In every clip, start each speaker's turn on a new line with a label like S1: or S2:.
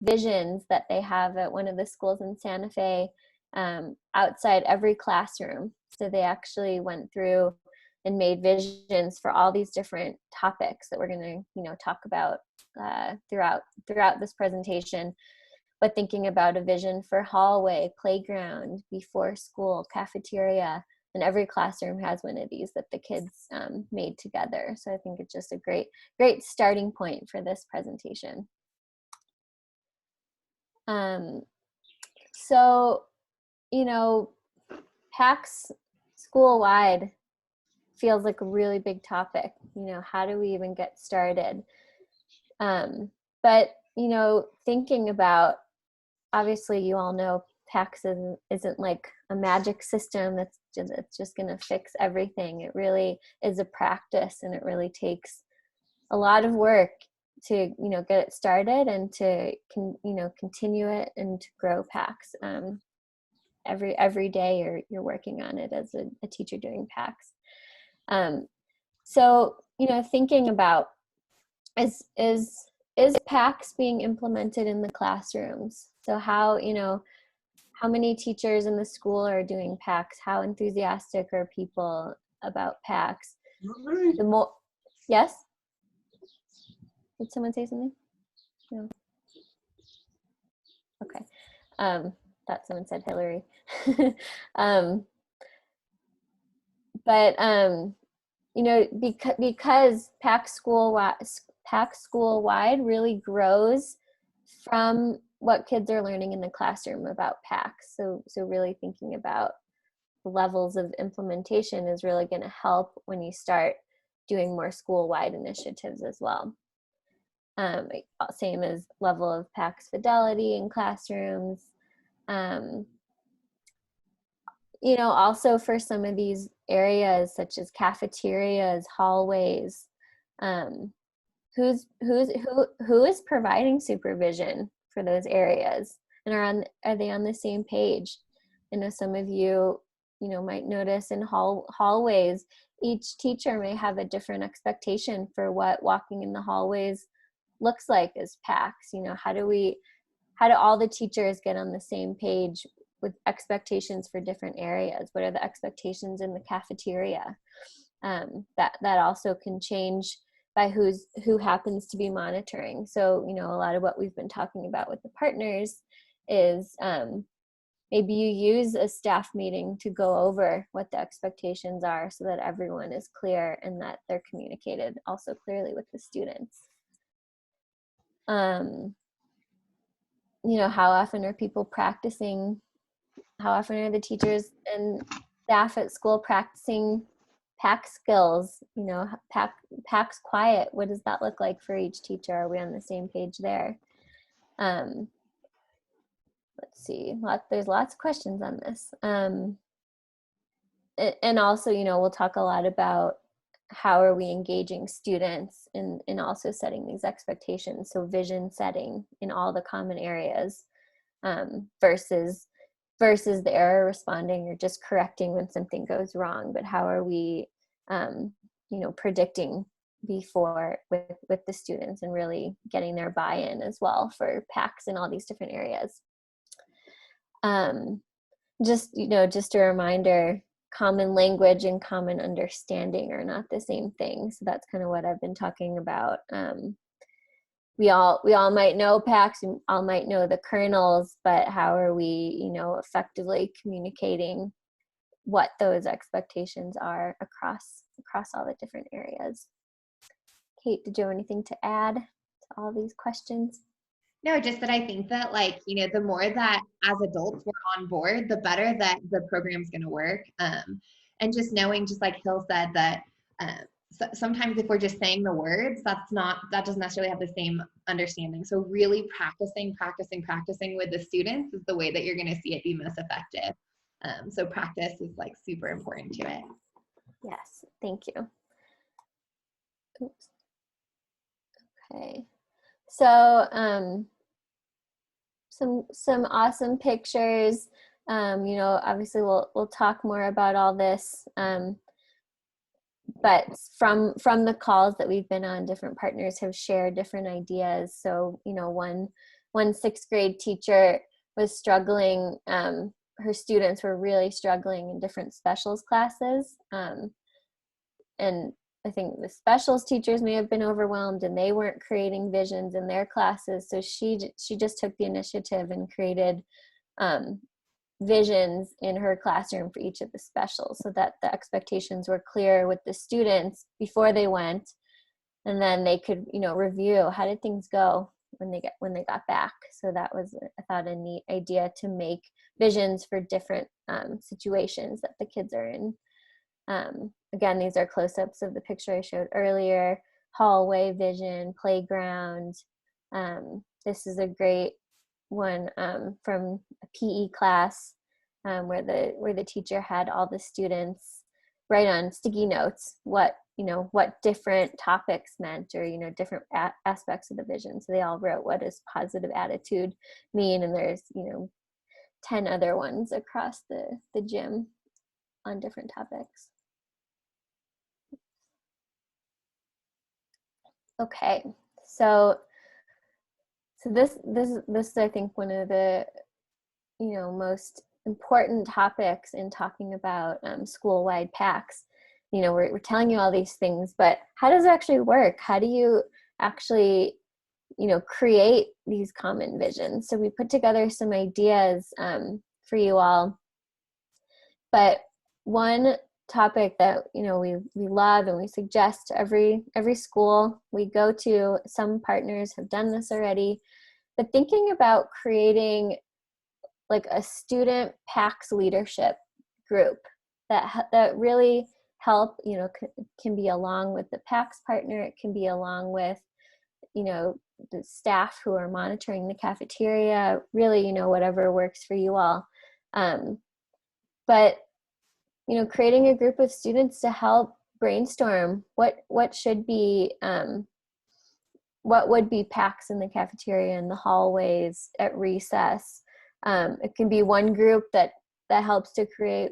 S1: visions that they have at one of the schools in Santa Fe outside every classroom. So they actually went through and made visions for all these different topics that we're going to, talk about throughout this presentation. But thinking about a vision for hallway, playground, before school, cafeteria, and every classroom has one of these that the kids made together. So I think it's just a great starting point for this presentation. So, PAX Schoolwide feels like a really big topic. How do we even get started? But, thinking about, obviously you all know PAX isn't like a magic system that's just going to fix everything. It really is a practice, and it really takes a lot of work to get it started and to continue it and to grow PAX. Every day you're working on it as a teacher doing PAX. So thinking about is PAX being implemented in the classrooms? So how many teachers in the school are doing PAX? How enthusiastic are people about PAX? Yes? Did someone say something? No. Okay. Thought someone said Hillary. Because PAX Schoolwide really grows from what kids are learning in the classroom about PAX. So really thinking about the levels of implementation is really going to help when you start doing more school-wide initiatives as well. Same as level of PAX fidelity in classrooms. Also for some of these areas such as cafeterias, hallways, who is providing supervision for those areas, and are they on the same page? Some of you might notice in hallways, each teacher may have a different expectation for what walking in the hallways looks like as PAX. How do all the teachers get on the same page with expectations for different areas? What are the expectations in the cafeteria? That also can change by who happens to be monitoring. So, a lot of what we've been talking about with the partners is maybe you use a staff meeting to go over what the expectations are so that everyone is clear and that they're communicated also clearly with the students. How often are people practicing? How often are the teachers and staff at school practicing PAX skills? PAX quiet, what does that look like for each teacher? Are we on the same page there? Let's see, there's lots of questions on this. And also, we'll talk a lot about how are we engaging students in also setting these expectations. So vision setting in all the common areas versus the error responding or just correcting when something goes wrong. But how are we, predicting before with the students and really getting their buy-in as well for PAX in all these different areas. Just a reminder, common language and common understanding are not the same thing. So that's kind of what I've been talking about. We all might know PAX, we all might know the kernels, but how are we, effectively communicating what those expectations are across all the different areas? Kate, did you have anything to add to all these questions?
S2: No, just that I think that the more that as adults we're on board, the better that the program's going to work. And just knowing, just like Hill said, that sometimes if we're just saying the words, that doesn't necessarily have the same understanding. So really practicing with the students is the way that you're going to see it be most effective. So practice is super important to it.
S1: Yes, thank you. Oops. Okay. So some awesome pictures. Obviously we'll talk more about all this. But from the calls that we've been on, different partners have shared different ideas. So, one one sixth grade teacher was struggling. Her students were really struggling in different specials classes. And I think the specials teachers may have been overwhelmed and they weren't creating visions in their classes. So she just took the initiative and created visions in her classroom for each of the specials, so that the expectations were clear with the students before they went, and then they could, review how did things go when they got back. So that was, I thought, a neat idea to make visions for different situations that the kids are in. Again, these are close-ups of the picture I showed earlier: hallway vision, playground. This is a great one from a PE class, where the teacher had all the students write on sticky notes what different topics meant, or different aspects of the vision. So they all wrote, what does positive attitude mean? And there's 10 other ones across the gym on different topics. Okay, so this is, I think, one of the most important topics in talking about school-wide PAX. We're telling you all these things, but how does it actually work? How do you actually create these common visions? So we put together some ideas for you all, but one topic that we love and we suggest to every school we go to, some partners have done this already, but thinking about creating like a student PAX leadership group that really help, can be along with the PAX partner, it can be along with the staff who are monitoring the cafeteria, really whatever works for you all, but creating a group of students to help brainstorm what should be, what would be PAX in the cafeteria, in the hallways, at recess. It can be one group that helps to create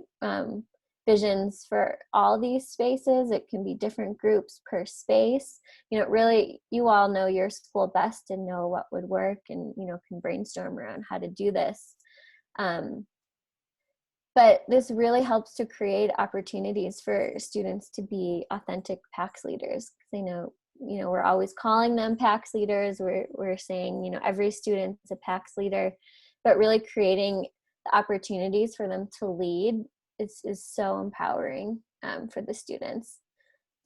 S1: visions for all these spaces. It can be different groups per space. Really, you all know your school best and know what would work, and can brainstorm around how to do this. But this really helps to create opportunities for students to be authentic PAX leaders. They know, we're always calling them PAX leaders. We're saying, every student's a PAX leader, but really creating the opportunities for them to lead is so empowering for the students.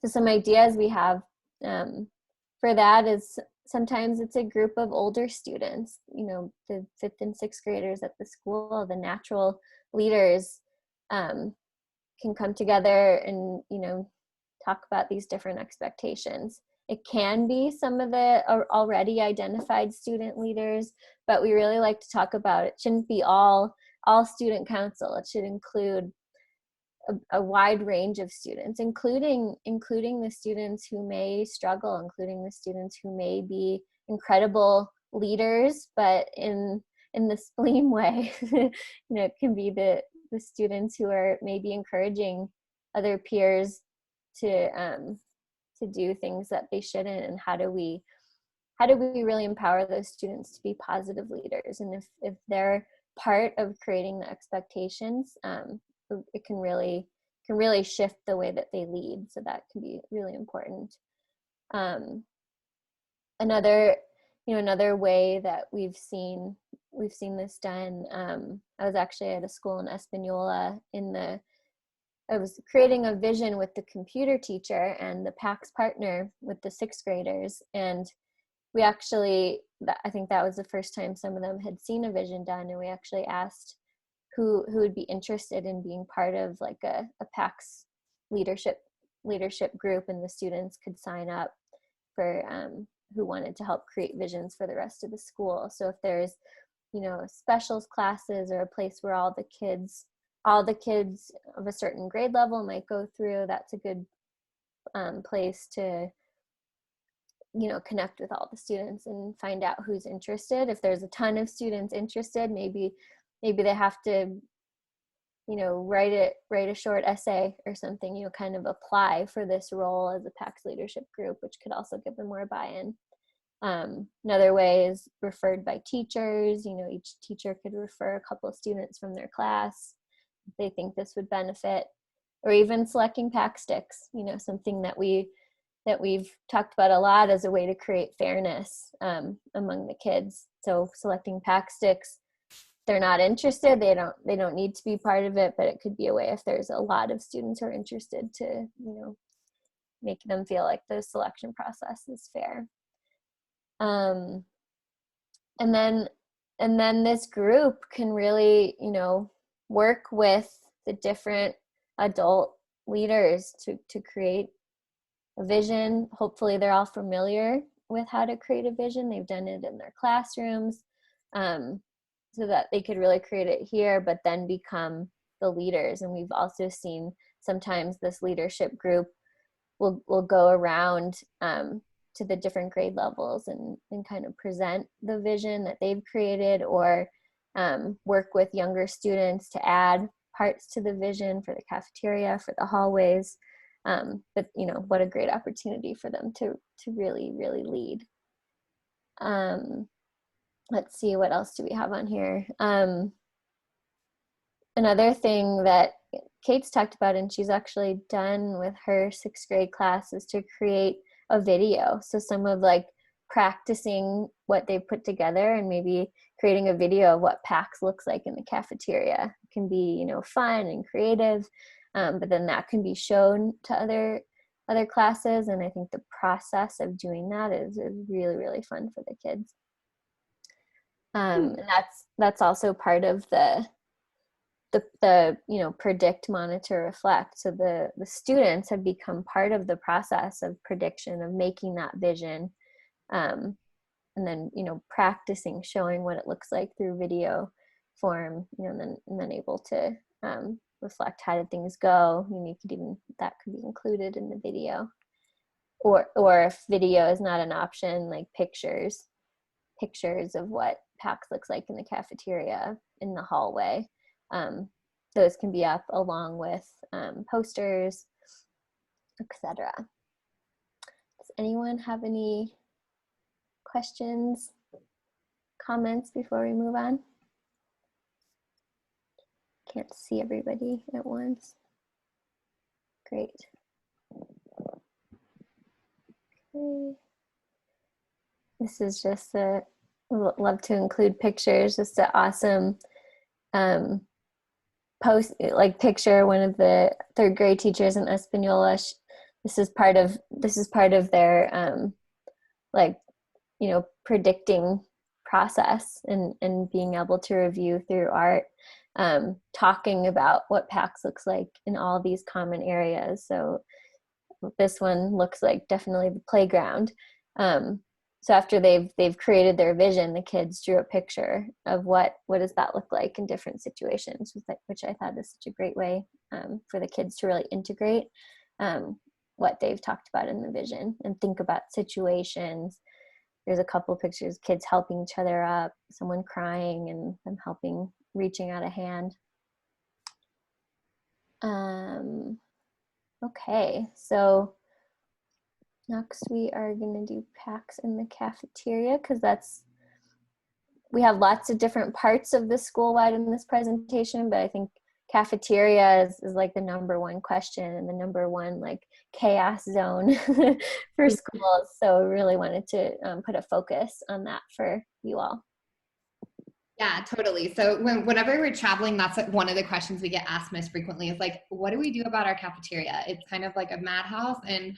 S1: So some ideas we have for that is, sometimes it's a group of older students, the 5th and 6th graders at the school, the natural leaders, can come together and talk about these different expectations. It can be some of the already identified student leaders, but we really like to talk about, it shouldn't be all student council. It should include a wide range of students, including the students who may struggle, including the students who may be incredible leaders, but in the spleen way. It can be the students who are maybe encouraging other peers to do things that they shouldn't, and how do we really empower those students to be positive leaders? And if they're part of creating the expectations, it can really shift the way that they lead. So that can be really important. Another way that we've seen this done, I was actually at a school in Espanola. I was creating a vision with the computer teacher and the PAX partner with the 6th graders, and we actually, I think that was the first time some of them had seen a vision done, and we actually asked who would be interested in being part of like a PAX leadership group, and the students could sign up for who wanted to help create visions for the rest of the school. So if there's specials classes, or a place where all the kids of a certain grade level might go through, that's a good place to connect with all the students and find out who's interested. If there's a ton of students interested, maybe they have to write a short essay or something, kind of apply for this role as a PAX leadership group, which could also give them more buy-in. Another way is referred by teachers. You know, each teacher could refer a couple of students from their class if they think this would benefit, or even selecting PAX sticks, you know, something that we've talked about a lot as a way to create fairness among the kids. So selecting PAX sticks, they're not interested, they don't need to be part of it, but it could be a way if there's a lot of students who are interested to, you know, make them feel like the selection process is fair. And then this group can really, you know, work with the different adult leaders to create a vision. Hopefully they're all familiar with how to create a vision. They've done it in their classrooms, so that they could really create it here, but then become the leaders. And we've also seen sometimes this leadership group will go around to the different grade levels and kind of present the vision that they've created, or work with younger students to add parts to the vision for the cafeteria, for the hallways. But you know, what a great opportunity for them to really, really lead. Let's see, what else do we have on here? Another thing that Kate's talked about, and she's actually done with her 6th grade class, is to create a video. So some of like practicing what they put together and maybe creating a video of what PAX looks like in the cafeteria. It can be, you know, fun and creative, but then that can be shown to other classes. And I think the process of doing that is really, really fun for the kids. And that's also part of the you know, predict, monitor, reflect. So the students have become part of the process of prediction, of making that vision, and then, you know, practicing showing what it looks like through video form, you know, and then able to reflect, how did things go. You know, you could even, that could be included in the video, or if video is not an option, like pictures of what PAX looks like in the cafeteria, in the hallway. Those can be up along with posters, etc. Does anyone have any questions, comments before we move on? Can't see everybody at once. Great. Okay. This is just love to include pictures, just an awesome post, like picture one of the 3rd grade teachers in Espanola. This is part of their like, you know, predicting process and being able to review through art, talking about what PAX looks like in all these common areas. So this one looks like definitely the playground. So after they've created their vision, the kids drew a picture of what does that look like in different situations, which I thought is such a great way for the kids to really integrate what they've talked about in the vision and think about situations. There's a couple pictures, kids helping each other up, someone crying and them helping, reaching out a hand. Okay, so next we are going to do PAX in the cafeteria, because we have lots of different parts of the school-wide in this presentation, but I think cafeteria is like the #1 question and the #1 like chaos zone for schools. So really wanted to put a focus on that for you all.
S2: Yeah, totally. So whenever we're traveling, that's one of the questions we get asked most frequently is like, what do we do about our cafeteria? It's kind of like a madhouse, and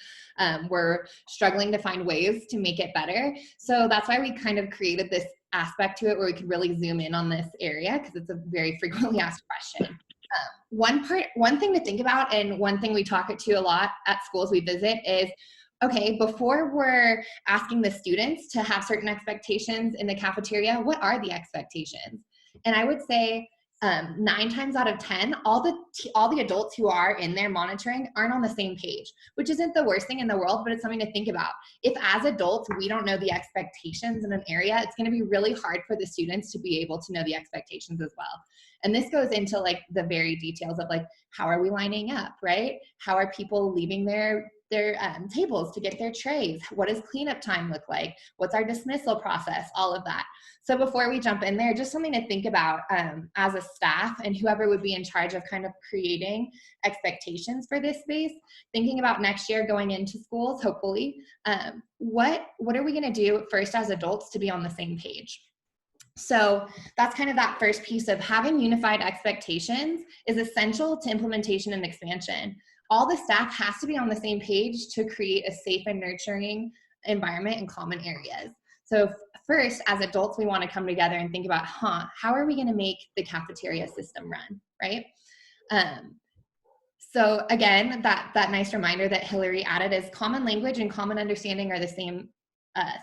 S2: we're struggling to find ways to make it better. So that's why we kind of created this aspect to it where we could really zoom in on this area, because it's a very frequently asked question. One thing to think about, and one thing we talk to a lot at schools we visit is, okay, before we're asking the students to have certain expectations in the cafeteria, what are the expectations? And I would say 9 times out of 10, all the adults who are in there monitoring aren't on the same page, which isn't the worst thing in the world, but it's something to think about. If as adults, we don't know the expectations in an area, it's going to be really hard for the students to be able to know the expectations as well. And this goes into like the very details of like, how are we lining up, right? How are people leaving their their tables, to get their trays. What does cleanup time look like? What's our dismissal process? All of that. So before we jump in there, just something to think about as a staff and whoever would be in charge of kind of creating expectations for this space, thinking about next year going into schools, hopefully, what are we going to do first as adults to be on the same page? So that's kind of that first piece of having unified expectations is essential to implementation and expansion. All the staff has to be on the same page to create a safe and nurturing environment in common areas. So first, as adults, we want to come together and think about, how are we going to make the cafeteria system run, right? So again, that nice reminder that Hillary added is common language and common understanding are the same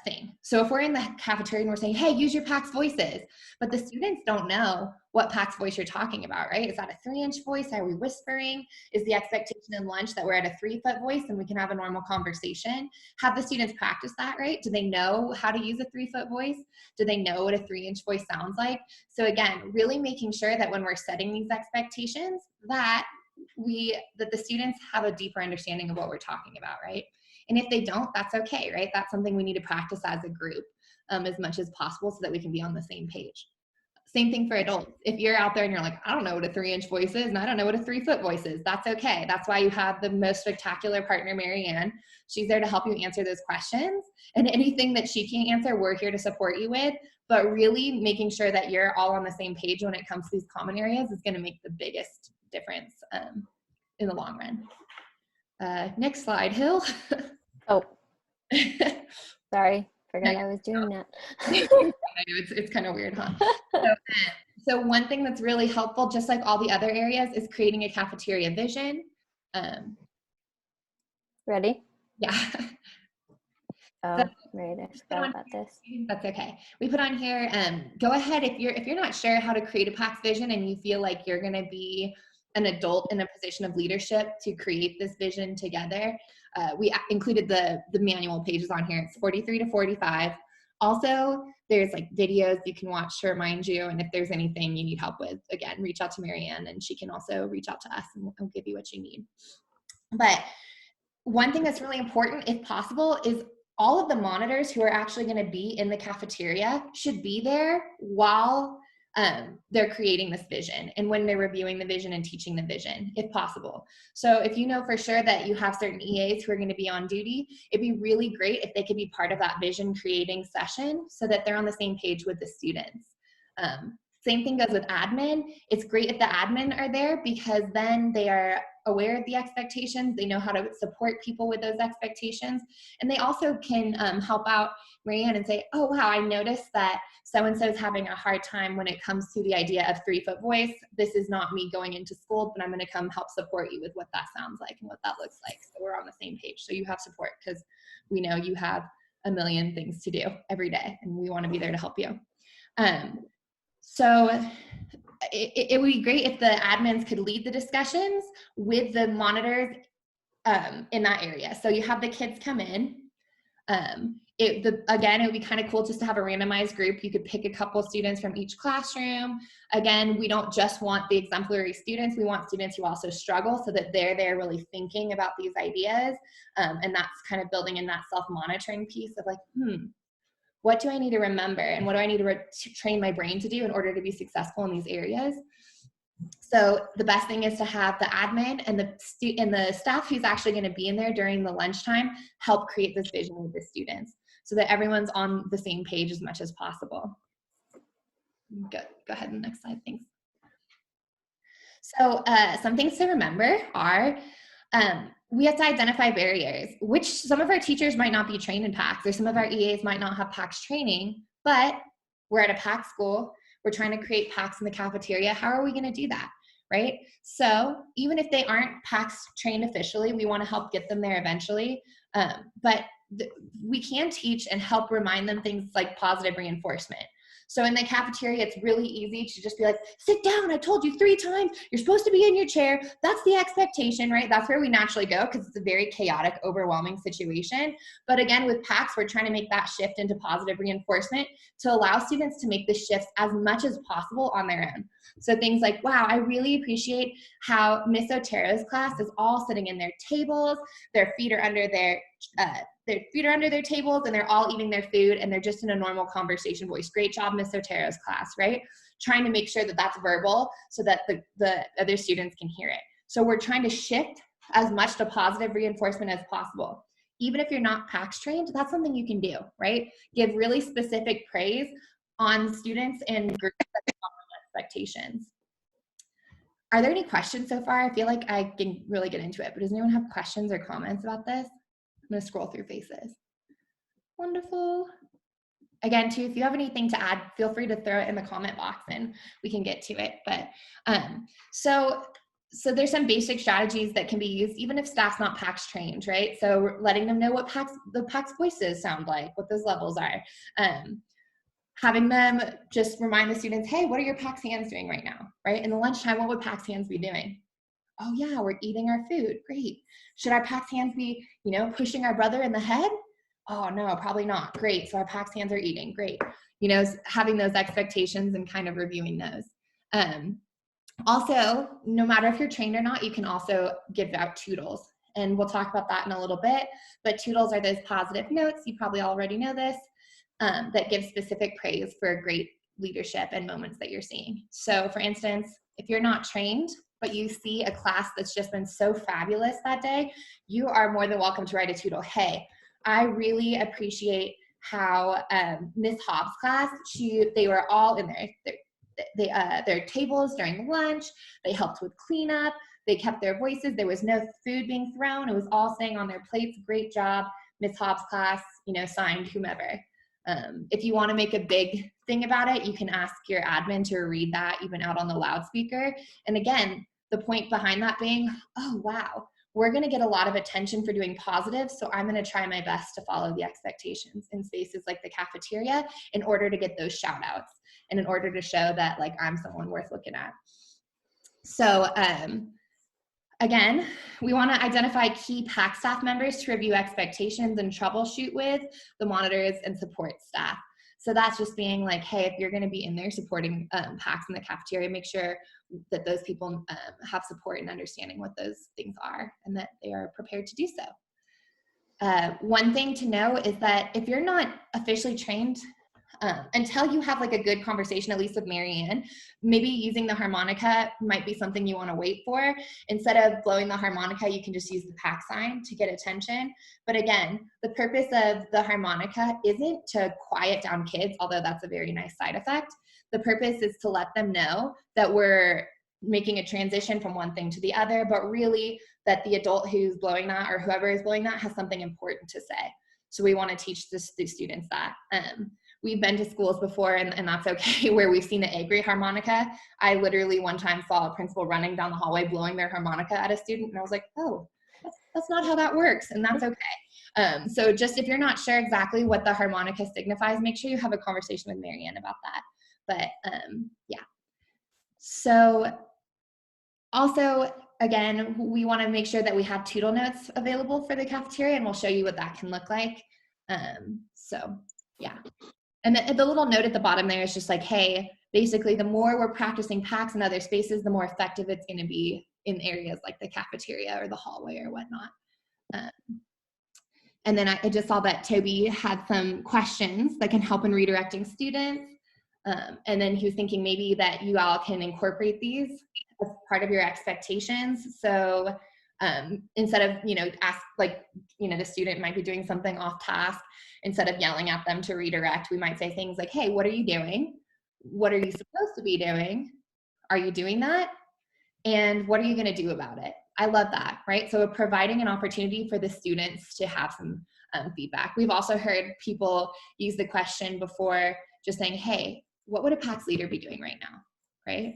S2: thing. So if we're in the cafeteria and we're saying, hey, use your PAX voices, but the students don't know what PAX voice you're talking about, right? Is that a 3-inch voice? Are we whispering? Is the expectation in lunch that we're at a 3-foot voice and we can have a normal conversation? Have the students practice that, right? Do they know how to use a 3-foot voice? Do they know what a 3-inch voice sounds like? So again, really making sure that when we're setting these expectations, that the students have a deeper understanding of what we're talking about, right? And if they don't, that's okay, right? That's something we need to practice as a group as much as possible so that we can be on the same page. Same thing for adults. If you're out there and you're like, I don't know what a 3-inch voice is and I don't know what a 3-foot voice is, that's okay. That's why you have the most spectacular partner, Marianne. She's there to help you answer those questions. And anything that she can't answer, we're here to support you with. But really making sure that you're all on the same page when it comes to these common areas is going to make the biggest difference in the long run. Next slide, Hill.
S1: Oh, sorry. Forgot I was doing that.
S2: It's kind of weird, huh? So one thing that's really helpful, just like all the other areas, is creating a cafeteria vision.
S1: Ready?
S2: Yeah.
S1: Oh, right. I forgot about this.
S2: That's okay. We put on here, go ahead if you're not sure how to create a PAX vision and you feel like you're going to be an adult in a position of leadership to create this vision together. We included the manual pages on here. It's 43 to 45. Also, there's like videos you can watch to remind you. And if there's anything you need help with, again, reach out to Marianne and she can also reach out to us and we'll give you what you need. But one thing that's really important, if possible, is all of the monitors who are actually going to be in the cafeteria should be there while they're creating this vision and when they're reviewing the vision and teaching the vision, if possible. So if you know for sure that you have certain EAs who are going to be on duty, it'd be really great if they could be part of that vision creating session so that they're on the same page with the students. Same thing goes with admin. It's great if the admin are there because then they are aware of the expectations. They know how to support people with those expectations. And they also can help out Marianne and say, oh, wow, I noticed that so-and-so is having a hard time when it comes to the idea of 3-foot voice. This is not me going into school, but I'm going to come help support you with what that sounds like and what that looks like. So we're on the same page. So you have support because we know you have a million things to do every day and we want to be there to help you. So it would be great if the admins could lead the discussions with the monitors in that area. So you have the kids come in. Again, it would be kind of cool just to have a randomized group. You could pick a couple students from each classroom. Again, we don't just want the exemplary students. We want students who also struggle so that they're there really thinking about these ideas. And that's kind of building in that self-monitoring piece of like, what do I need to remember and what do I need to train my brain to do in order to be successful in these areas? So the best thing is to have the admin and the staff who's actually going to be in there during the lunchtime help create this vision with the students so that everyone's on the same page as much as possible. Good. Go ahead and next slide, thanks. So some things to remember are we have to identify barriers, which some of our teachers might not be trained in PAX, or some of our EAs might not have PAX training, but we're at a PAX school. We're trying to create PAX in the cafeteria. How are we going to do that, right? So even if they aren't PAX trained officially, we want to help get them there eventually. But we can teach and help remind them things like positive reinforcement. So in the cafeteria, it's really easy to just be like, sit down, I told you 3 times, you're supposed to be in your chair. That's the expectation, right? That's where we naturally go because it's a very chaotic, overwhelming situation. But again, with PAX, we're trying to make that shift into positive reinforcement to allow students to make the shifts as much as possible on their own. So things like, wow, I really appreciate how Miss Otero's class is all sitting in their tables, their feet are under their tables, and they're all eating their food, and they're just in a normal conversation voice. Great job, Miss Otero's class, right? Trying to make sure that that's verbal so that the other students can hear it. So we're trying to shift as much to positive reinforcement as possible. Even if you're not PAX trained, that's something you can do, right? Give really specific praise on students and groups that have expectations. Are there any questions so far? I feel like I can really get into it, but does anyone have questions or comments about this? I'm gonna scroll through faces. Wonderful. Again, too, if you have anything to add, feel free to throw it in the comment box and we can get to it. But so there's some basic strategies that can be used even if staff's not PAX trained, right? So letting them know what the PAX voices sound like, what those levels are. Having them just remind the students, hey, what are your PAX hands doing right now, right? In the lunchtime, what would PAX hands be doing? Oh yeah, we're eating our food, great. Should our PAX hands be, pushing our brother in the head? Oh no, probably not, great. So our PAX hands are eating, great. Having those expectations and kind of reviewing those. Also, no matter if you're trained or not, you can also give out toodles. And we'll talk about that in a little bit, but toodles are those positive notes, you probably already know this, that give specific praise for great leadership and moments that you're seeing. So for instance, if you're not trained, but you see a class that's just been so fabulous that day, you are more than welcome to write a toodle. Hey, I really appreciate how Miss Hobbs' class, they were all in their tables during lunch, they helped with cleanup, they kept their voices, there was no food being thrown, it was all staying on their plates, great job, Miss Hobbs' class, signed whomever. If you want to make a big thing about it, you can ask your admin to read that even out on the loudspeaker. And again, the point behind that being, oh, wow, we're going to get a lot of attention for doing positive, so I'm going to try my best to follow the expectations in spaces like the cafeteria in order to get those shout outs and in order to show that I'm someone worth looking at. So again, we want to identify key PAX staff members to review expectations and troubleshoot with the monitors and support staff. So that's just being like, hey, if you're going to be in there supporting PAX in the cafeteria, make sure that those people have support and understanding what those things are and that they are prepared to do so. One thing to know is that if you're not officially trained, until you have a good conversation, at least with Marianne, maybe using the harmonica might be something you want to wait for. Instead of blowing the harmonica, you can just use the PAX sign to get attention. But again, the purpose of the harmonica isn't to quiet down kids, although that's a very nice side effect. The purpose is to let them know that we're making a transition from one thing to the other, but really that the adult who's blowing that or whoever is blowing that has something important to say. So we want to teach the students that. We've been to schools before, and that's okay, where we've seen the A-grade harmonica. I literally one time saw a principal running down the hallway blowing their harmonica at a student, and I was like, oh, that's not how that works, and that's okay. So just if you're not sure exactly what the harmonica signifies, make sure you have a conversation with Marianne about that. But yeah. So also, again, we want to make sure that we have toodle notes available for the cafeteria, and we'll show you what that can look like. So yeah. And the little note at the bottom there is just like, hey, basically the more we're practicing PAX in other spaces, the more effective it's going to be in areas like the cafeteria or the hallway or whatnot. And then I just saw that Toby had some questions that can help in redirecting students. And then he was thinking maybe that you all can incorporate these as part of your expectations. So instead of, the student might be doing something off task, instead of yelling at them to redirect, we might say things like, hey, what are you doing? What are you supposed to be doing? Are you doing that? And what are you going to do about it? I love that, right? So providing an opportunity for the students to have some feedback. We've also heard people use the question before, just saying, hey, what would a PAX leader be doing right now, right?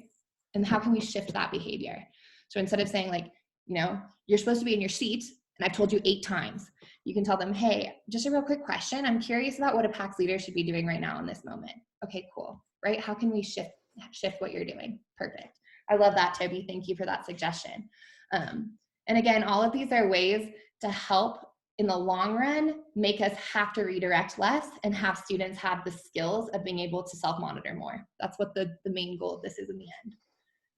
S2: And how can we shift that behavior? So instead of saying you're supposed to be in your seat, and I've told you 8 times. You can tell them, hey, just a real quick question. I'm curious about what a PAX leader should be doing right now in this moment. Okay, cool, right? How can we shift what you're doing? Perfect. I love that, Toby. Thank you for that suggestion. And again, all of these are ways to help in the long run make us have to redirect less and have students have the skills of being able to self-monitor more. That's what the main goal of this is in the end.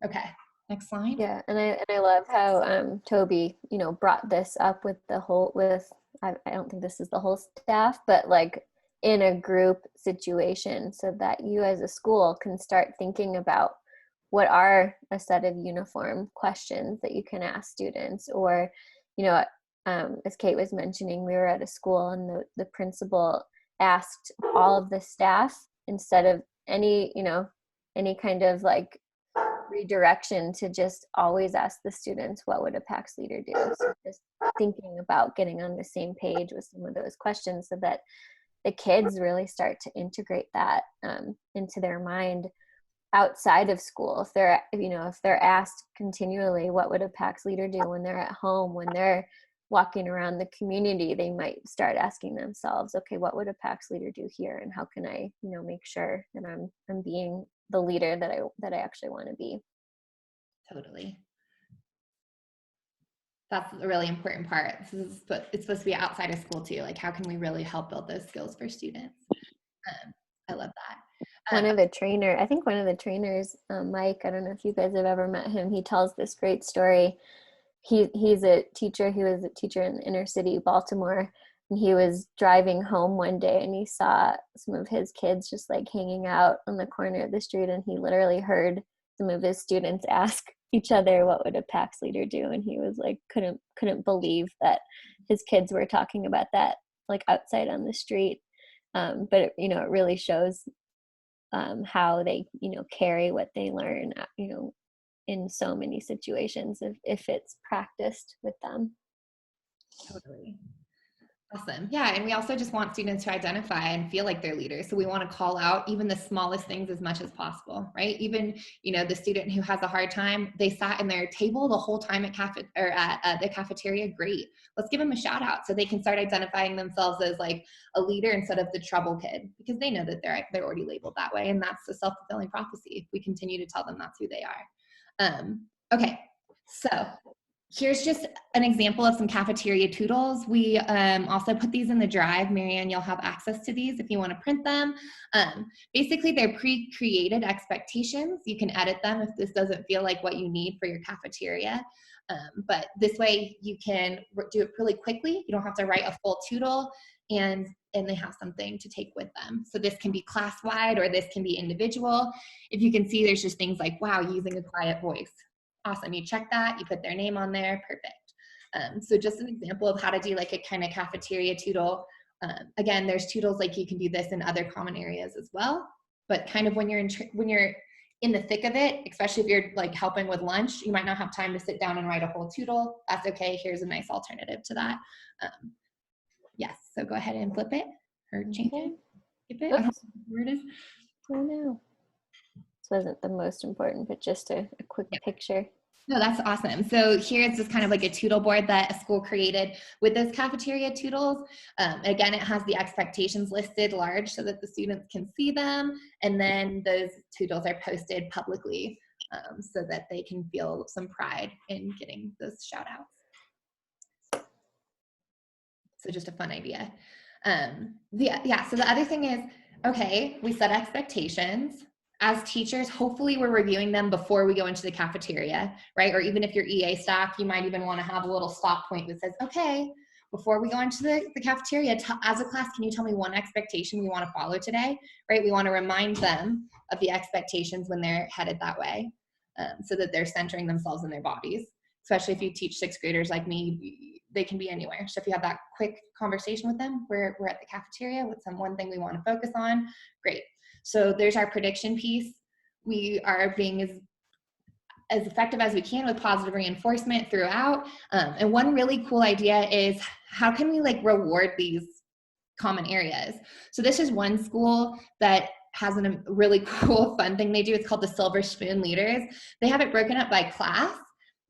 S2: Okay, next slide.
S1: Yeah, and I love how Toby, you know, brought this up with the whole I don't think this is the whole staff, but like in a group situation, so that you as a school can start thinking about what are a set of uniform questions that you can ask students. Or, you know, as Kate was mentioning, we were at a school and the principal asked all of the staff, instead of any kind of like redirection, to just always ask the students, what would a PAX leader do? So just thinking about getting on the same page with some of those questions, so that the kids really start to integrate that into their mind outside of school. If they're asked continually, what would a PAX leader do when they're at home, when they're walking around the community, they might start asking themselves, okay, what would a PAX leader do here, and how can I, make sure that I'm being the leader that I actually want to be.
S2: Totally. That's a really important part. It's supposed to be outside of school too. Like, how can we really help build those skills for students? I love that.
S1: One of the trainers, Mike, I don't know if you guys have ever met him, he tells this great story. He's a teacher. He was a teacher in the inner city, Baltimore, and he was driving home one day and he saw some of his kids just like hanging out on the corner of the street, and he literally heard some of his students ask each other, what would a PAX leader do? And he was like, couldn't believe that his kids were talking about that like outside on the street. But it really shows how they carry what they learn in so many situations if it's practiced with them.
S2: Totally. Awesome. Yeah. And we also just want students to identify and feel like they're leaders. So we want to call out even the smallest things as much as possible, right? Even, the student who has a hard time, they sat in their table the whole time at the cafeteria. Great. Let's give them a shout out so they can start identifying themselves as like a leader instead of the trouble kid, because they know that they're already labeled that way. And that's a self-fulfilling prophecy if we continue to tell them that's who they are. Okay. So here's just an example of some cafeteria toodles. We also put these in the drive. Marianne, you'll have access to these if you want to print them. Basically, they're pre-created expectations. You can edit them if this doesn't feel like what you need for your cafeteria. But this way, you can do it really quickly. You don't have to write a full toodle, and they have something to take with them. So this can be class-wide or this can be individual. If you can see, there's just things like, wow, using a quiet voice. Awesome. You check that, you put their name on there. Perfect. So just an example of how to do like a kind of cafeteria toodle. Again, there's toodles like you can do this in other common areas as well. But kind of when you're in the thick of it, especially if you're like helping with lunch, you might not have time to sit down and write a whole toodle. That's okay. Here's a nice alternative to that. Yes. So go ahead and flip it or change it. Skip it. I don't know where it is.
S1: Oh no. This wasn't the most important, but just a quick picture.
S2: No, that's awesome. So here's just kind of like a toodle board that a school created with those cafeteria toodles. Again, it has the expectations listed large so that the students can see them. And then those toodles are posted publicly so that they can feel some pride in getting those shout outs. So just a fun idea. So the other thing is, okay, we set expectations. As teachers, hopefully we're reviewing them before we go into the cafeteria, right? Or even if you're EA staff, you might even want to have a little stop point that says, okay, before we go into the cafeteria, as a class, can you tell me one expectation we want to follow today, right? We want to remind them of the expectations when they're headed that way so that they're centering themselves in their bodies. Especially if you teach 6th graders like me, they can be anywhere. So if you have that quick conversation with them, we're at the cafeteria with one thing we want to focus on, great. So there's our prediction piece. We are being as effective as we can with positive reinforcement throughout. And one really cool idea is how can we like reward these common areas? So this is one school that has a really cool fun thing they do. It's called the Silver Spoon Leaders. They have it broken up by class.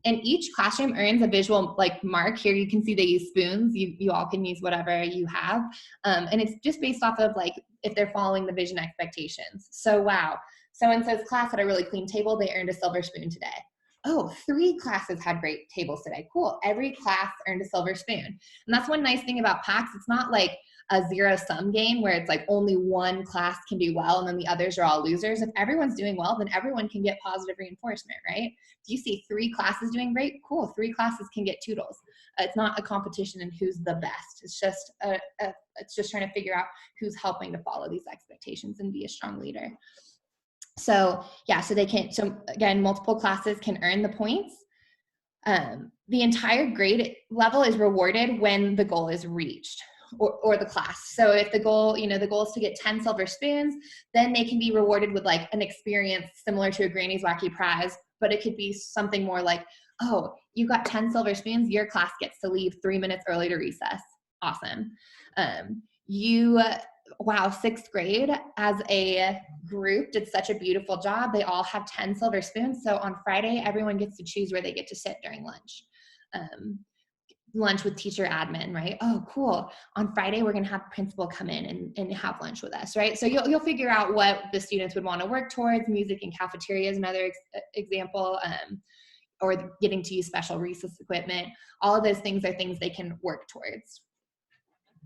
S2: And each classroom earns a visual like mark. Here you can see they use spoons. You all can use whatever you have. And it's just based off of like if they're following the vision expectations. So wow, so-and-so's class had a really clean table. They earned a silver spoon today. Oh, 3 classes had great tables today. Cool. Every class earned a silver spoon. And that's one nice thing about PAX. It's not like a zero-sum game where it's like only one class can do well and then the others are all losers. If everyone's doing well, then everyone can get positive reinforcement, right? If you see 3 classes doing great, cool. 3 classes can get toodles. It's not a competition in who's the best. It's just it's just trying to figure out who's helping to follow these expectations and be a strong leader. So yeah, so they can, so again, multiple classes can earn the points. The entire grade level is rewarded when the goal is reached, or the class. So if the goal, the goal is to get 10 silver spoons, then they can be rewarded with like an experience similar to a Granny's Wacky Prize, but it could be something more like, oh, you got 10 silver spoons, your class gets to leave 3 minutes early to recess. Awesome. Wow, 6th grade as a group did such a beautiful job. They all have 10 silver spoons. So on Friday, everyone gets to choose where they get to sit during lunch. Lunch with teacher admin, right? Oh, cool. On Friday, we're going to have principal come in and have lunch with us, right? So you'll figure out what the students would want to work towards. Music and cafeteria is another example, or getting to use special recess equipment. All of those things are things they can work towards.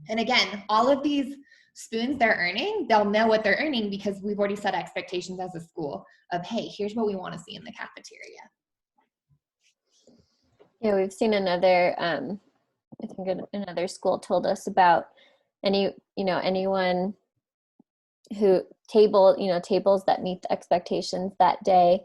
S2: And again, all of these spoons they're earning, they'll know what they're earning because we've already set expectations as a school of, hey, here's what we want to see in the cafeteria.
S1: Yeah, we've seen another, I think another school told us about anyone who tables that meet the expectations that day,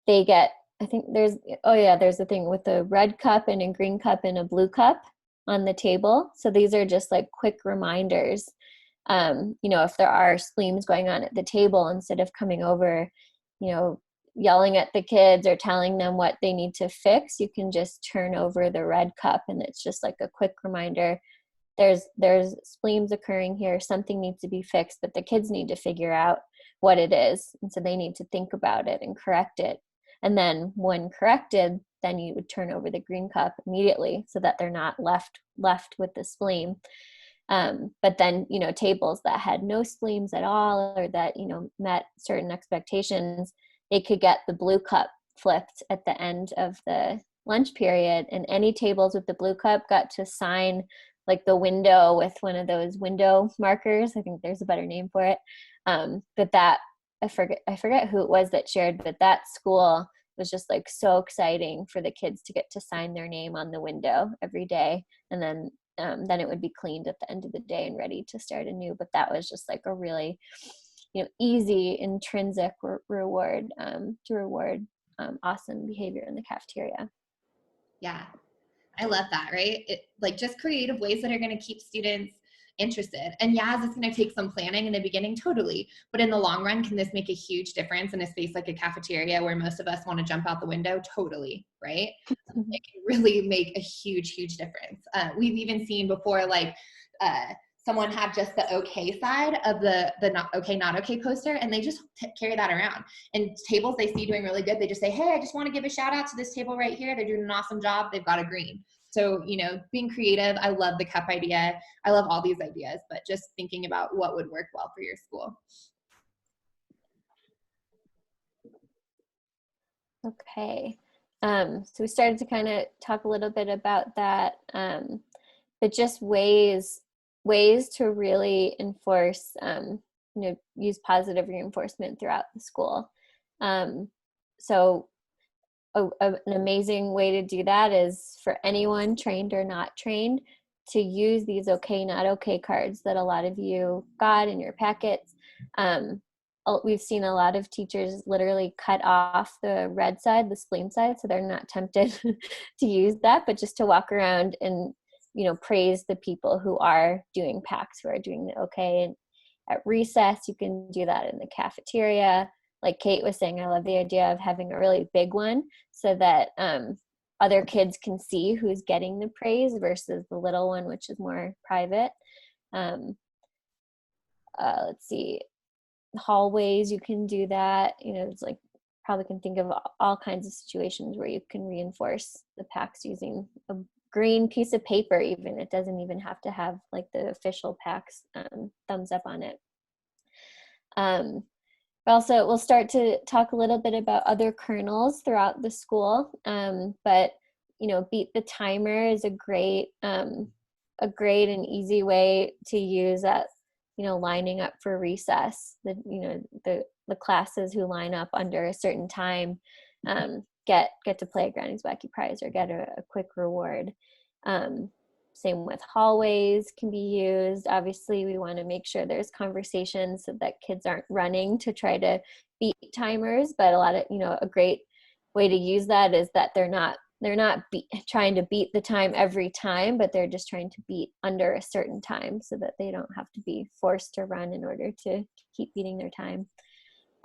S1: they get, I think there's a thing with a red cup and a green cup and a blue cup on the table. So these are just like quick reminders. If there are spleens going on at the table, instead of coming over, yelling at the kids or telling them what they need to fix, you can just turn over the red cup and it's just like a quick reminder. There's spleens occurring here. Something needs to be fixed, but the kids need to figure out what it is. And so they need to think about it and correct it. And then when corrected, then you would turn over the green cup immediately so that they're not left with the spleen. But then, tables that had no spleens at all, or that, met certain expectations, they could get the blue cup flipped at the end of the lunch period. And any tables with the blue cup got to sign like the window with one of those window markers. I think there's a better name for it. But that, I forget who it was that shared, but that school was just like so exciting for the kids to get to sign their name on the window every day. And then it would be cleaned at the end of the day and ready to start anew. But that was just like a really, easy intrinsic reward to reward awesome behavior in the cafeteria.
S2: Yeah, I love that, right? Like just creative ways that are going to keep students interested. And yeah, it's going to take some planning in the beginning, totally. But in the long run, can this make a huge difference in a space like a cafeteria where most of us want to jump out the window? Totally, right? It can really make a huge, huge difference. We've even seen before, like someone have just the okay side of the not okay, not okay poster, and they just carry that around. And tables they see doing really good, they just say, hey, I just want to give a shout out to this table right here. They're doing an awesome job. They've got a green. So, being creative, I love the cup idea. I love all these ideas, but just thinking about what would work well for your school.
S1: Okay. So we started to kind of talk a little bit about that, but just ways to really enforce, use positive reinforcement throughout the school. So an amazing way to do that is for anyone trained or not trained to use these okay, not okay cards that a lot of you got in your packets. We've seen a lot of teachers literally cut off the red side, the spleen side, so they're not tempted to use that, but just to walk around and, praise the people who are doing PAX, who are doing the okay. And at recess, you can do that in the cafeteria. Like Kate was saying, I love the idea of having a really big one so that other kids can see who's getting the praise versus the little one, which is more private. Let's see. Hallways, you can do that. It's like probably can think of all kinds of situations where you can reinforce the PAX using a green piece of paper even. It doesn't even have to have like the official PAX thumbs up on it. Also, we'll start to talk a little bit about other kernels throughout the school, but beat the timer is a great and easy way to use at lining up for recess. The classes who line up under a certain time get to play a Granny's Wacky Prize or get a quick reward. Same with hallways can be used. Obviously, we want to make sure there's conversations so that kids aren't running to try to beat timers, but a great way to use that is that they're not trying to beat the time every time, but they're just trying to beat under a certain time so that they don't have to be forced to run in order to keep beating their time.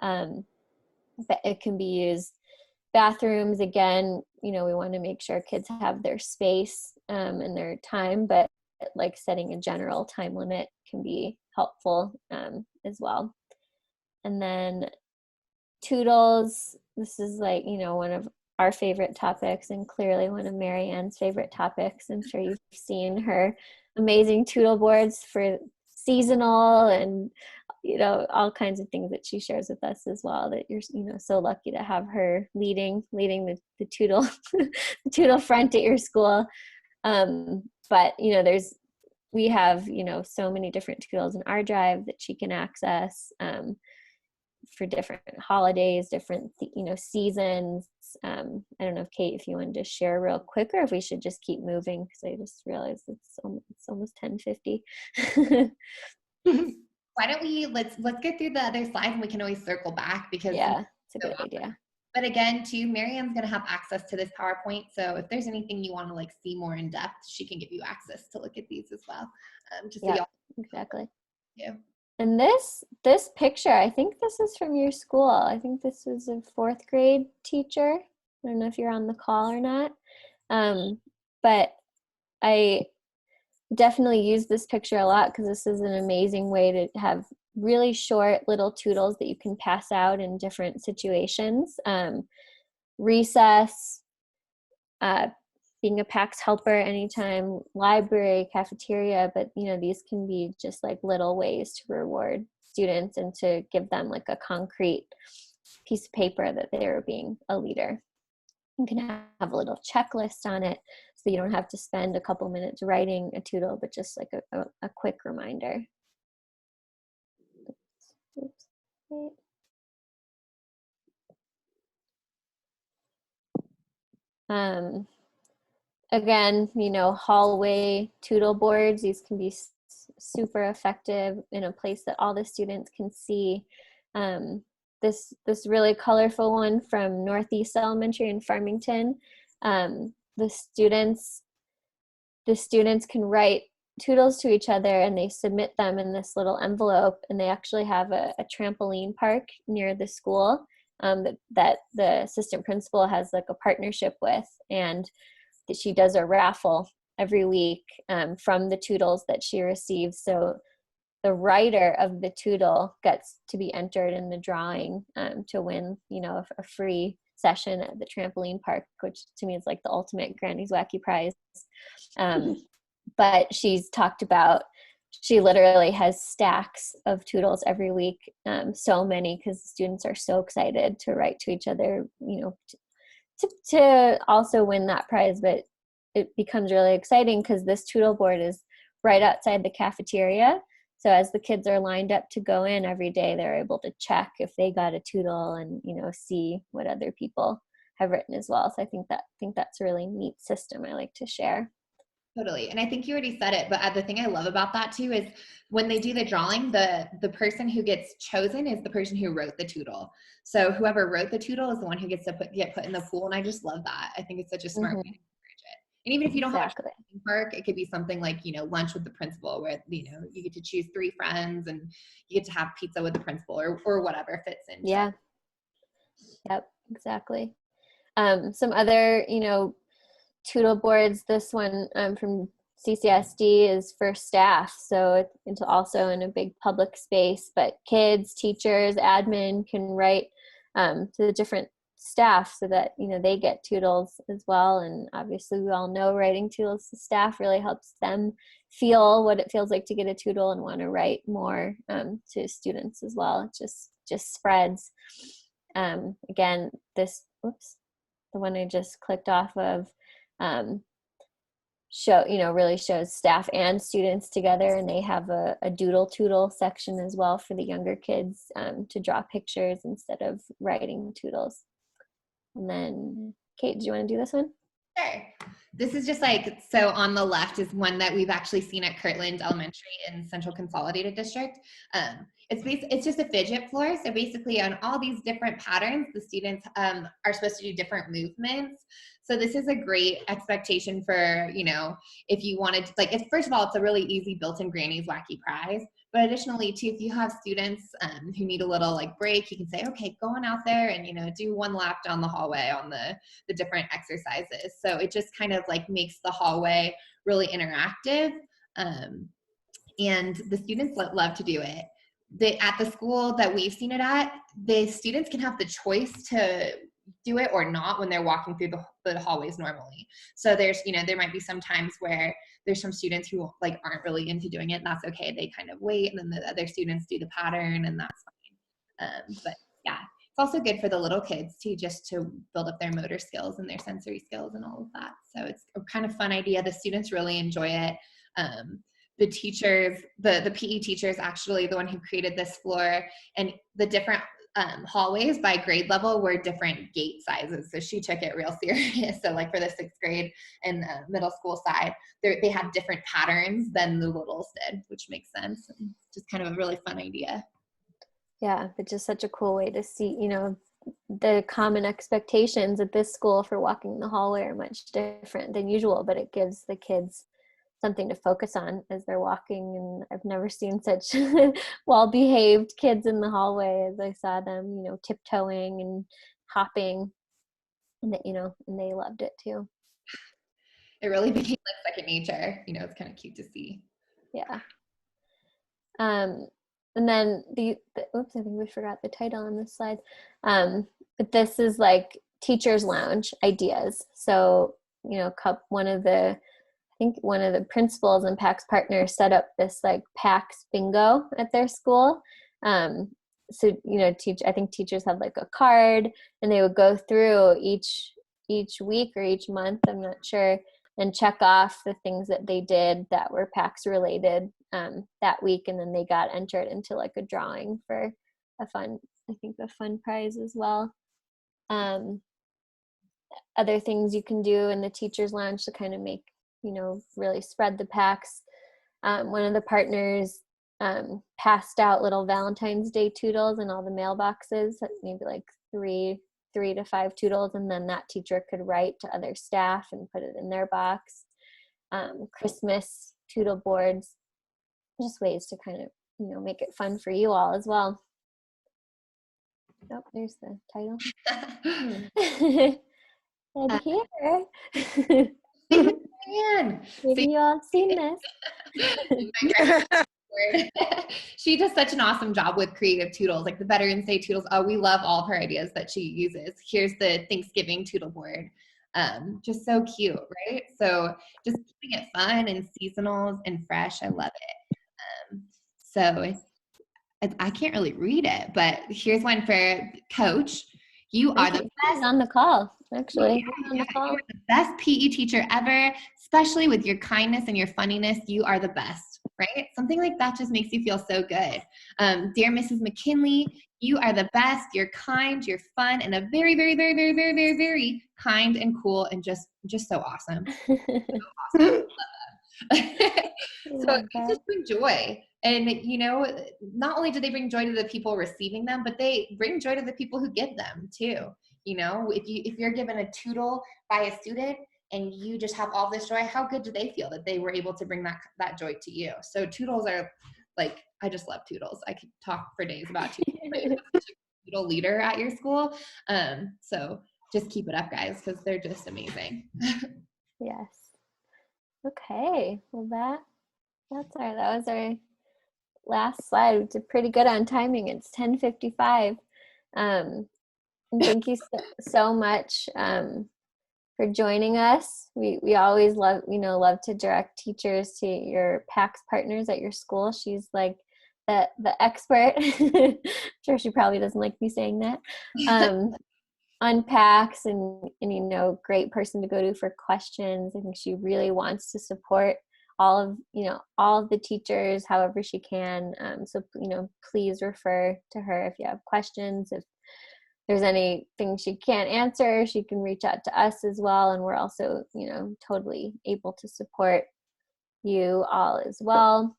S1: But it can be used. Bathrooms, again, we want to make sure kids have their space and their time, but like setting a general time limit can be helpful as well. And then toodles, this is like, one of our favorite topics and clearly one of Mary Ann's favorite topics. I'm sure you've seen her amazing toodle boards for seasonal and all kinds of things that she shares with us as well, that you're so lucky to have her leading the toodle the toodle front at your school. But we have so many different toodles in our drive that she can access for different holidays, different seasons. I don't know if Kate, if you wanted to share real quick, or if we should just keep moving, because I just realized it's almost 10:50.
S2: Why don't we let's get through the other slides and we can always circle back, because
S1: yeah, it's a good idea.
S2: But again, too, Mary Ann's going to have access to this PowerPoint, so if there's anything you want to see more in depth, she can give you access to look at these as well. Just so y'all.
S1: Exactly.
S2: Yeah.
S1: And this picture, I think this is from your school. I think this was a 4th grade teacher. I don't know if you're on the call or not, but I definitely use this picture a lot because this is an amazing way to have really short little toodles that you can pass out in different situations. Recess, being a PAX helper anytime, library, cafeteria, but these can be just like little ways to reward students and to give them like a concrete piece of paper that they are being a leader. You can have a little checklist on it so you don't have to spend a couple minutes writing a toodle, but just like a quick reminder. Oops. Again, hallway toodle boards, these can be super effective in a place that all the students can see. This really colorful one from Northeast Elementary in Farmington, the students can write toodles to each other and they submit them in this little envelope, and they actually have a trampoline park near the school that the assistant principal has like a partnership with, and that she does a raffle every week from the toodles that she receives. So the writer of the toodle gets to be entered in the drawing to win, a free session at the trampoline park, which to me is like the ultimate Granny's Wacky Prize. But she's talked about, she literally has stacks of toodles every week, so many, because the students are so excited to write to each other, to also win that prize. But it becomes really exciting because this toodle board is right outside the cafeteria. So as the kids are lined up to go in every day, they're able to check if they got a toodle and, see what other people have written as well. So I think that's a really neat system I like to share.
S2: Totally. And I think you already said it, but the thing I love about that too is when they do the drawing, the person who gets chosen is the person who wrote the toodle. So whoever wrote the toodle is the one who gets to get put in the pool. And I just love that. I think it's such a smart way to encourage it. And even if you don't have a park, it could be something like, lunch with the principal, where, you get to choose 3 friends and you get to have pizza with the principal or whatever fits in.
S1: Yeah. Yep, exactly. Some other, toodle boards, this one from CCSD is for staff, so it's also in a big public space, but kids, teachers, admin can write to the different staff so that, you know, they get toodles as well. And obviously we all know writing toodles to staff really helps them feel what it feels like to get a toodle and want to write more to students as well. It just spreads. Again, this, whoops, the one I just clicked off of, really shows staff and students together, and they have a doodle toodle section as well for the younger kids to draw pictures instead of writing toodles. And then, Kate, do you want to do this one?
S2: Sure. This is just like, so on the left is one that we've actually seen at Kirtland Elementary in Central Consolidated District. It's just a fidget floor. So basically on all these different patterns, the students are supposed to do different movements. So this is a great expectation for, you know, if you wanted to, like, first of all, it's a really easy built-in Granny's Wacky Prize. But additionally, too, if you have students who need a little like break, you can say, okay, go on out there and, you know, do one lap down the hallway on the different exercises. So it just kind of like makes the hallway really interactive. And the students love to do it. At the school that we've seen it at, the students can have the choice to do it or not when they're walking through the hallways normally. So there's, you know, there might be some times where there's some students who like aren't really into doing it, and that's okay. They kind of wait, and then the other students do the pattern, and that's fine. But yeah, it's also good for the little kids too, just to build up their motor skills and their sensory skills and all of that. So it's a kind of fun idea. The students really enjoy it. The teachers, the PE teacher is actually the one who created this floor, and the different hallways by grade level were different gate sizes. So she took it real serious. So like for the 6th grade and middle school side, they have different patterns than the littles did, which makes sense. And just kind of a really fun idea.
S1: Yeah, but just such a cool way to see, you know, the common expectations at this school for walking the hallway are much different than usual, but it gives the kids something to focus on as they're walking. And I've never seen such well-behaved kids in the hallway as I saw them, you know, tiptoeing and hopping, and that, you know, and they loved it too.
S2: It really became like second nature. You know, it's kind of cute to see.
S1: Yeah. And then oops, I think we forgot the title on this slide. But this is like Teachers Lounge ideas. So, you know, one of the principals and PAX partners set up this like PAX bingo at their school. So, you know, I think teachers have like a card, and they would go through each week or each month, I'm not sure, and check off the things that they did that were PAX related that week. And then they got entered into like a drawing for a fun prize as well. Other things you can do in the Teachers Lounge to kind of make, you know, really spread the PAX. One of the partners passed out little Valentine's Day toodles in all the mailboxes, maybe like three to 5 toodles, and then that teacher could write to other staff and put it in their box. Christmas toodle boards, just ways to kind of, you know, make it fun for you all as well. Oh, there's the title. And here. Maybe you all seen this.
S2: She does such an awesome job with creative toodles, like the Veterans Day toodles. Oh, we love all of her ideas that she uses. Here's the Thanksgiving toodle board. Just so cute, right? So just keeping it fun and seasonal and fresh. I love it. So I can't really read it, but here's one for Coach. You are the best
S1: on the call, actually.
S2: You are the best PE teacher ever, especially with your kindness and your funniness. You are the best, right? Something like that just makes you feel so good. Dear Mrs. McKinley, you are the best. You're kind, you're fun, and a very, very, very, very, very, very, very kind and cool, and just so awesome. So awesome. So you just bring joy. And, you know, not only do they bring joy to the people receiving them, but they bring joy to the people who give them too. You know, if you're given a toodle by a student and you just have all this joy, how good do they feel that they were able to bring that joy to you? So toodles are like, I just love toodles. I could talk for days about toodles. You have such a toodle leader at your school. So just keep it up, guys, because they're just amazing.
S1: Yes. Okay. Well, that was our last slide. We did pretty good on timing. It's 10:55. And thank you so much for joining us. We always love to direct teachers to your PAX partners at your school. She's like the expert. I'm sure she probably doesn't like me saying that. On PAX and great person to go to for questions. I think she really wants to support all of the teachers however she can. So please refer to her if you have questions. If there's anything she can't answer, she can reach out to us as well, and we're also totally able to support you all as well.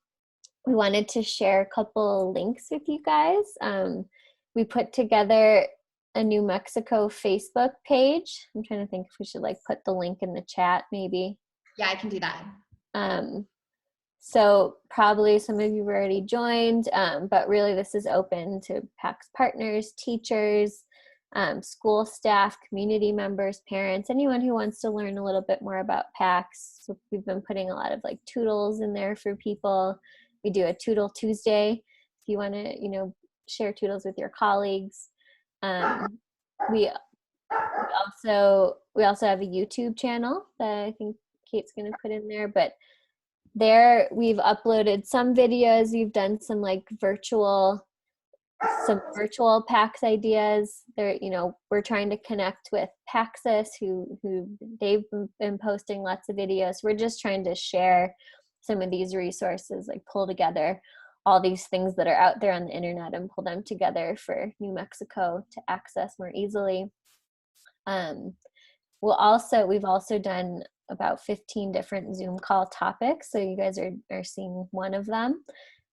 S1: We wanted to share a couple links with you guys. We put together a New Mexico Facebook page. I'm trying to think if we should put the link in the chat maybe.
S2: Yeah, I can do that.
S1: So probably some of you have already joined, but really this is open to PAX partners, teachers, school staff, community members, parents, anyone who wants to learn a little bit more about PAX. So we've been putting a lot of toodles in there for people. We do a Toodle Tuesday if you want to, share toodles with your colleagues. We also have a YouTube channel that I think Kate's going to put in there, but there we've uploaded some videos. We've done some virtual PAX ideas. There, we're trying to connect with Paxis who they've been posting lots of videos. We're just trying to share some of these resources, pull together all these things that are out there on the internet and pull them together for New Mexico to access more easily. We've also done about 15 different Zoom call topics. So you guys are seeing one of them.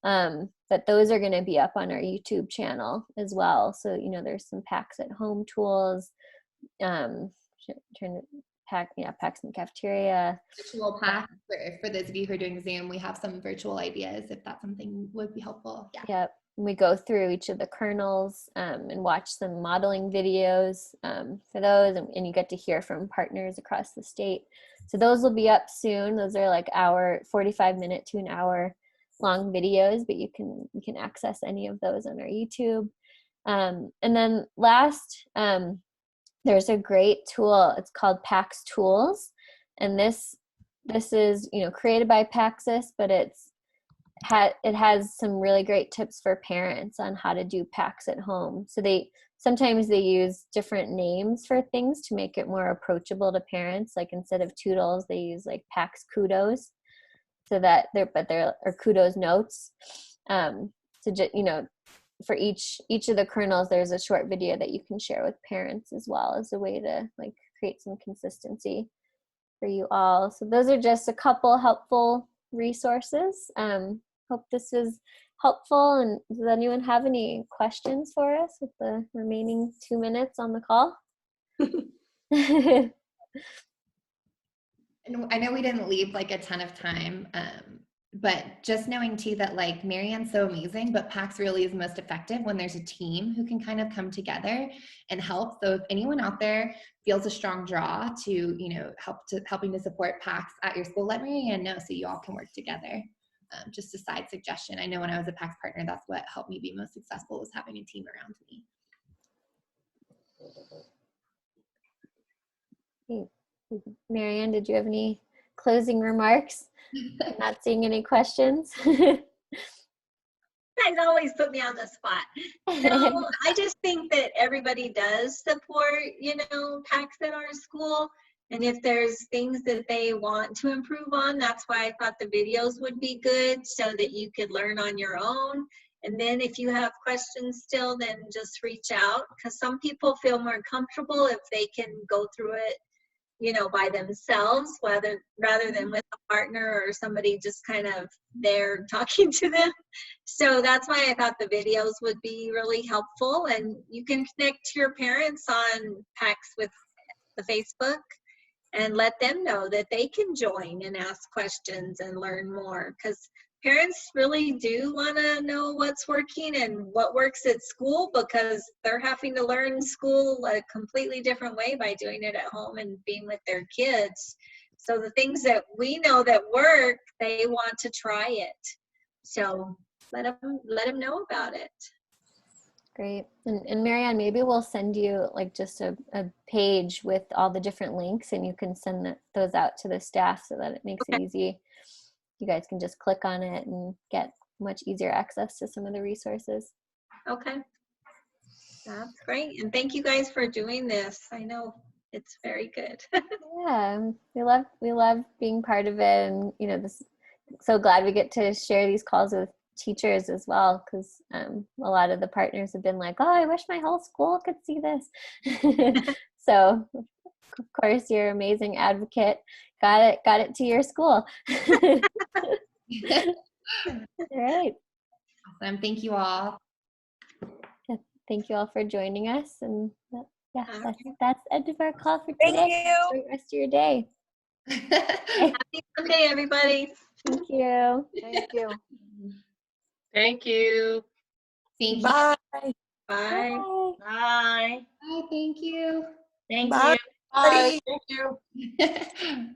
S1: But those are going to be up on our YouTube channel as well. So, there's some PAX at home tools, PAX in the cafeteria.
S2: Virtual PAX, for those of you who are doing Zoom, we have some virtual ideas if that's something would be helpful. Yeah.
S1: Yep. We go through each of the kernels and watch some modeling videos for those, and you get to hear from partners across the state. So those will be up soon. Those are 45-minute to an hour long videos, but you can access any of those on our YouTube. And then last, there's a great tool. It's called PAX Tools, and this is created by Paxis, but it has some really great tips for parents on how to do PAX at home. So sometimes they use different names for things to make it more approachable to parents. Instead of Toodles, they use PAX Kudos, so that they're Kudos notes. For each of the kernels, there's a short video that you can share with parents as well as a way to create some consistency for you all. So those are just a couple helpful resources. Hope this was helpful. And does anyone have any questions for us with the remaining 2 minutes on the call?
S2: And I know we didn't leave a ton of time, but just knowing too that Marianne's so amazing, but PAX really is most effective when there's a team who can kind of come together and help. So if anyone out there feels a strong draw to, helping to support PAX at your school, let Marianne know so you all can work together. Just a side suggestion. I know when I was a PAX partner, that's what helped me be most successful, was having a team around me.
S1: Marianne, did you have any closing remarks? I'm not seeing any questions.
S3: You guys always put me on the spot. No, I just think that everybody does support, PAX at our school. And if there's things that they want to improve on, that's why I thought the videos would be good, so that you could learn on your own. And then if you have questions still, then just reach out, because some people feel more comfortable if they can go through it, by themselves, rather than with a partner or somebody just kind of there talking to them. So that's why I thought the videos would be really helpful. And you can connect to your parents on PAX with the Facebook and let them know that they can join and ask questions and learn more, because parents really do want to know what's working and what works at school, because they're having to learn school a completely different way by doing it at home and being with their kids. So the things that we know that work, they want to try it. So let them know about it.
S1: Great. And Marianne, maybe we'll send you like just a page with all the different links, and you can send those out to the staff so that it makes it easy. You guys can just click on it and get much easier access to some of the resources.
S3: Okay. That's great. And thank you guys for doing this. I know it's very good.
S1: Yeah, we love being part of it, and so glad we get to share these calls with teachers as well, because a lot of the partners have been like, oh, I wish my whole school could see this. So of course, you're an amazing advocate. Got it to your school. All right.
S2: Awesome. Thank you all.
S1: Thank you all for joining us, and yeah,
S3: Okay.
S1: that's the end of our call for
S4: Thank
S1: today.
S4: you.
S1: Great rest of your day.
S3: Happy Sunday, everybody.
S1: Thank you.
S4: Thank you.
S5: Thank you.
S2: Thank you.
S4: Bye.
S3: Bye.
S1: Bye.
S5: Bye.
S2: Bye. Thank you.
S5: Thank
S4: Bye.
S5: you.
S4: Bye. Thank you.